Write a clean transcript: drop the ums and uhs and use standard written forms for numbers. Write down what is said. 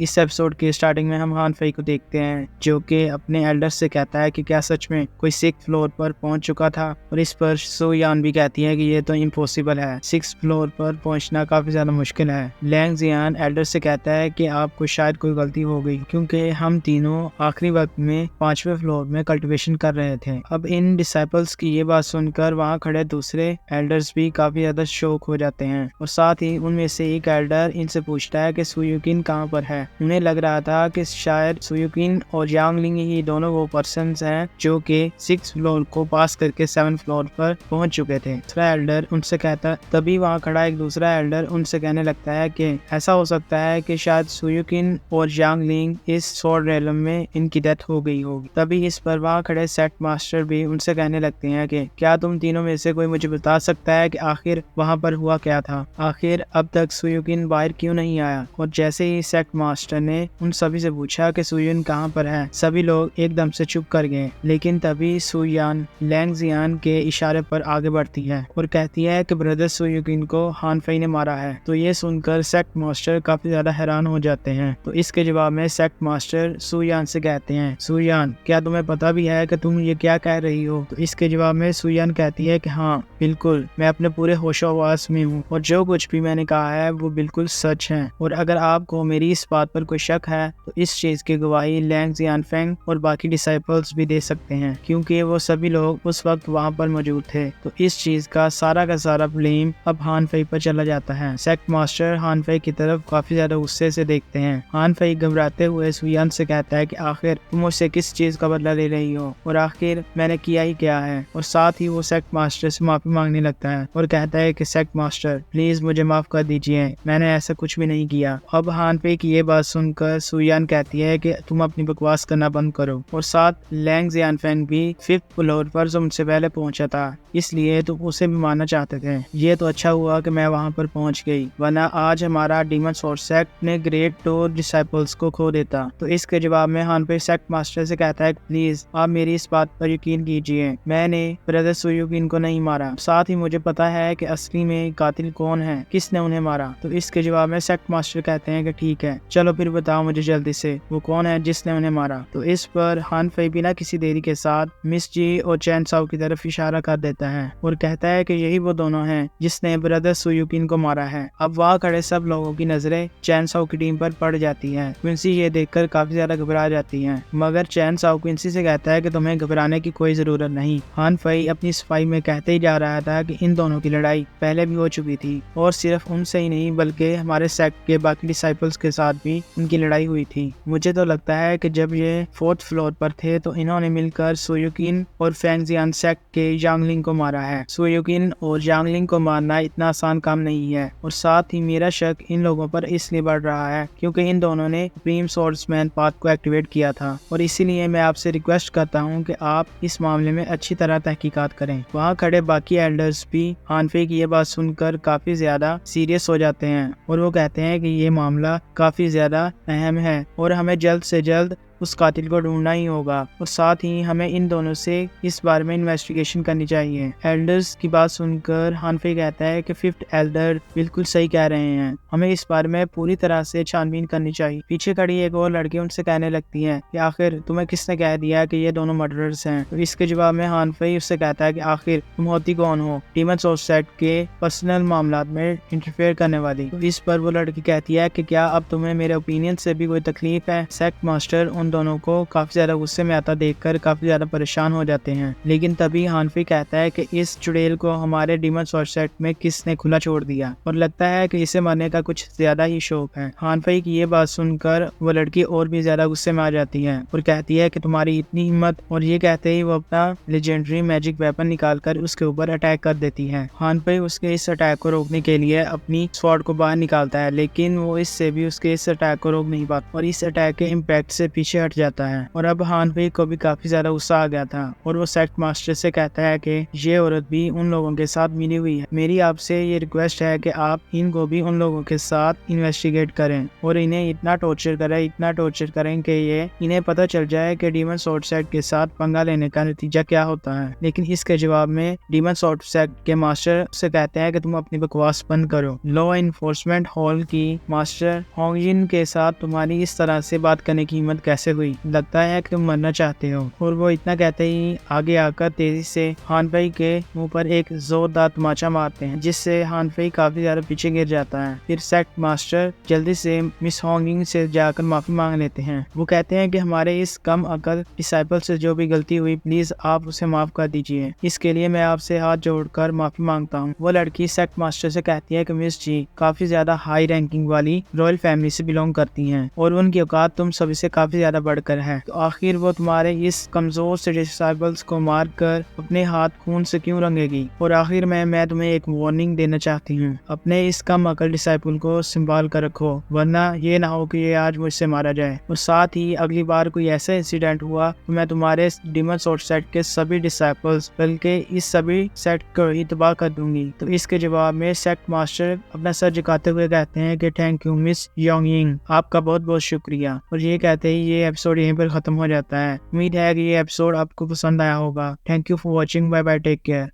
इस एपिसोड के स्टार्टिंग में हम हान फेई को देखते हैं जो कि अपने एल्डर्स से कहता है कि क्या सच में कोई 6th फ्लोर पर पहुंच चुका था, और इस पर सो यान भी कहती है कि ये तो इम्पॉसिबल है, 6th फ्लोर पर पहुंचना काफी ज्यादा मुश्किल है। लैंग जियान एल्डर से कहता है कि आपको शायद कोई गलती हो गई क्योंकि हम तीनों आखिरी वक्त में 5वें फ्लोर में कल्टीवेशन कर रहे थे। अब इन डिसाइपल्स की ये बात सुनकर वहाँ खड़े दूसरे एल्डर्स भी काफी ज्यादा शौक हो जाते हैं, और साथ ही उनमें से एक एल्डर इनसे पूछता है कि सुयुकिन कहाँ पर है। उन्हें लग रहा था कि शायद सुयुकिन और यांगलिंग ही दोनों वो पर्सन्स हैं जो कि 6th फ्लोर को पास करके 7th फ्लोर पर पहुंच चुके थे। दूसरा एल्डर उनसे कहता, तभी वहाँ खड़ा एक दूसरा एल्डर उनसे कहने लगता है कि ऐसा हो सकता है कि शायद सुयुकिन और यांगलिंग इस स्वॉर्ड रेलम में इनकी डेथ हो गई होगी। तभी इस पर वहाँ खड़े सेट मास्टर भी उनसे कहने लगते हैं कि क्या तुम तीनों में से कोई मुझे बता सकता है कि आखिर वहाँ पर हुआ क्या था, आखिर अब तक सुयुकिन बाहर क्यों नहीं आया। और जैसे ही सेक्ट मास्टर ने उन सभी से पूछा कि सुयुन कहाँ पर है, सभी लोग एकदम से चुप कर गए। लेकिन तभी सुयान लैंग जियान के इशारे पर आगे बढ़ती है और कहती है कि ब्रदर सुयुकिन को हान फेई ने मारा है। तो ये सुनकर सेक्ट मास्टर काफी ज्यादा हैरान हो जाते हैं। तो इसके जवाब में सेक्ट मास्टर सुयान से कहते हैं, सुयान क्या तुम्हें पता भी है कि तुम ये क्या कह रही हो। तो इसके जवाब में सुयान कहती है कि हाँ बिल्कुल, मैं अपने पूरे होशोहवास में हूँ और जो कुछ भी मैंने कहा है वो बिल्कुल सच है। और अगर आपको मेरी इस बात पर कोई शक है तो इस चीज की गवाही लैंग जियानफेंग और बाकी डिसाइपल्स भी दे सकते हैं क्योंकि वो सभी लोग उस वक्त वहाँ पर मौजूद थे। तो इस चीज का सारा ब्लेम अब हान फेई पर चला जाता है। सेक्ट मास्टर हान फेई की तरफ काफी ज्यादा गुस्से से देखते हैं। हान फेई घबराते हुए सुयान से कहता है कि आखिर तुम मुझसे किस चीज का बदला ले रही हो और आखिर मैंने किया ही क्या है। और साथ ही वो सेक्ट मास्टर से माफी मांगने लगता है और कहता है कि सेक्ट मास्टर प्लीज मुझे माफ कर दीजिए, मैंने ऐसा कुछ भी नहीं किया। अब हान फेई की ये बात सुनकर सुयान कहती है कि तुम अपनी बकवास करना बंद करो। और साथ लैंग जियानफेंग भी 5th फ्लोर पर जो मुझसे पहले पहुंचा था, इसलिए तुम उसे भी मारना चाहते थे। ये तो अच्छा हुआ कि मैं वहां पर पहुंच गई, वरना आज हमारा डीमन सोर्ड सेक्ट ने ग्रेट 2 डिसाइपल्स को खो देता। तो इसके जवाब में हान फेई सेक्ट मास्टर से कहता है प्लीज आप मेरी इस बात पर यकीन कीजिए, मैंने ब्रदर सुयुकिन को नहीं मारा। साथ ही मुझे पता है कि असली में कातिल कौन है, किसने उन्हें मारा। तो इसके जवाब में सेक्ट मास्टर कहते हैं कि ठीक है, चलो फिर बताओ मुझे जल्दी से वो कौन है जिसने उन्हें मारा। तो इस पर हान फेई बिना किसी देरी के साथ मिस जी और चैन साओ की तरफ इशारा कर देता है और कहता है कि यही वो दोनों हैं जिसने ब्रदर सुयुकिन को मारा है। अब वहाँ खड़े सब लोगों की नजरें चैन साओ की टीम पर पड़ जाती है। क्विंसी ये देखकर काफी ज्यादा घबरा जाती है, मगर चैन साओ क्विंसी से कहता है कि तुम्हें घबराने की कोई जरूरत नहीं। हान फेई अपनी सफाई में कहते ही जा रहा था कि इन दोनों की लड़ाई पहले भी हो चुकी थी, और सिर्फ उनसे ही नहीं बल्कि हमारे सेक्ट के बाकी डिसाइपल्स के साथ भी उनकी लड़ाई हुई थी। मुझे तो लगता है कि जब ये 4th फ्लोर पर थे तो इन्होंने मिलकर सुयुकिन और फेंग जियान सेक्ट के यांगलिंग को मारा है। सुयुकिन और यांगलिंग को मारना इतना आसान काम नहीं है, और साथ ही मेरा शक इन लोगों पर इसलिए बढ़ रहा है क्योंकि इन दोनों ने सुप्रीम स्वॉर्ड्समैन पाथ को एक्टिवेट किया था, और इसीलिए मैं आपसे रिक्वेस्ट करता हूँ कि आप इस मामले में अच्छी तरह तहकीकात करें। वहाँ खड़े बाकी एल्डर्स भी हान फेई की ये बात सुनकर काफी ज्यादा सीरियस हो जाते हैं और वो कहते हैं कि ये मामला काफी ज्यादा अहम है और हमें जल्द से जल्द उस कातिल को ढूंढना ही होगा, और साथ ही हमें इन दोनों से इस बारे में इन्वेस्टिगेशन करनी चाहिए। एल्डर्स की बात सुनकर हान फेई कहता है कि 5th एल्डर बिल्कुल सही कह रहे हैं, हमें इस बारे में पूरी तरह से छानबीन करनी चाहिए। पीछे खड़ी एक और लड़की उनसे कहने लगती है कि आखिर तुम्हें किसने कह दिया कि ये दोनों मर्डरर्स हैं। तो इसके जवाब में हान फेई उससे कहता है कि आखिर तुम होती कौन हो डीमन सोर्ड सेक्ट के पर्सनल मामलात में इंटरफेयर करने वाली। तो इस पर वो लड़की कहती है कि क्या अब तुम्हें मेरे ओपिनियन से भी कोई तकलीफ है। सेक्ट मास्टर उन दोनों को काफी ज्यादा गुस्से में आता देखकर काफी ज्यादा परेशान हो जाते हैं। लेकिन तभी हान फेई कहता है कि इस चुड़ैल को हमारे डीमन सोर्ड सेक्ट में किसने खुला छोड़ दिया, और लगता है कि इसे मरने का कुछ ज्यादा ही शौक है। हान फेई की ये बात सुनकर वो लड़की और भी ज्यादा गुस्से में आ जाती है और कहती है कि तुम्हारी इतनी हिम्मत, और ये कहते ही वो अपना लेजेंडरी मैजिक वेपन निकालकर उसके ऊपर अटैक कर देती है। हान फेई उसके इस अटैक को रोकने के लिए अपनी स्वॉर्ड को बाहर निकालता है, लेकिन वो इससे भी उसके इस अटैक को रोक नहीं पाता और इस अटैक के इम्पैक्ट से पीछे हट जाता है और अब हान फेई को भी काफी ज्यादा गुस्सा आ गया था और वो सेक्ट मास्टर से कहता है कि ये औरत भी उन लोगों के साथ मिली हुई है। मेरी आपसे ये रिक्वेस्ट है कि आप इनको भी उन लोगों के साथ इन्वेस्टिगेट करें और इन्हें इतना टॉर्चर करें कि ये इन्हें पता चल जाए कि डीमन स्वॉर्ड सेट के साथ पंगा लेने का नतीजा क्या होता है। लेकिन इसके जवाब में डीमन स्वॉर्ड सेट के मास्टर से कहते हैं कि तुम अपनी बकवास बंद करो। लॉ इन्फोर्समेंट हॉल की मास्टर होंगजिन के साथ तुम्हारी इस तरह से बात करने की हिम्मत कैसे हुई? लगता है कि तुम मरना चाहते हो। और वो इतना कहते ही आगे आकर तेजी से हान फेई के मुंह पर एक जोरदार तमाचा मारते हैं, जिससे हान फेई काफी ज्यादा पीछे गिर जाता है। फिर सेक्ट मास्टर जल्दी से मिस होंगिंग से जाकर माफी मांग लेते हैं। वो कहते हैं कि हमारे इस कम अकल डिसाइपल से जो भी गलती हुई प्लीज आप उसे माफ कर दीजिए। इसके लिए मैं आपसे हाथ जोड़कर माफी मांगता हूँ। वो लड़की सेक्ट मास्टर से कहती है कि मिस जी काफी ज्यादा हाई रैंकिंग वाली रॉयल फैमिली से बिलोंग करती हैं और उनकी औकात तुम सभी से काफी ज्यादा बढ़कर है। तो आखिर वो तुम्हारे इस कमजोर से डिसाइपल्स को मार कर अपने हाथ खून से क्यों रंगेगी? और आखिर में मैं तुम्हें एक वार्निंग देना चाहती हूँ, अपने इस कम अकल डिसाइपल को संभाल कर रखो, वरना ये ना हो कि ये आज मुझसे मारा जाए। और साथ ही अगली बार कोई ऐसा इंसिडेंट हुआ तो मैं तुम्हारे डीमन स्वॉर्ड सेट के सभी डिसाइपल्स बल्कि इस सभी सेट को ही तबाह कर दूंगी। तो इसके जवाब में सेक्ट मास्टर अपना सर झुकाते हुए कहते हैं कि थैंक यू मिस योंगयिंग, आपका बहुत बहुत शुक्रिया। और ये कहते ही ये एपिसोड यहीं पर खत्म हो जाता है। उम्मीद है कि ये एपिसोड आपको पसंद आया होगा। Thank you for watching, bye bye, take care.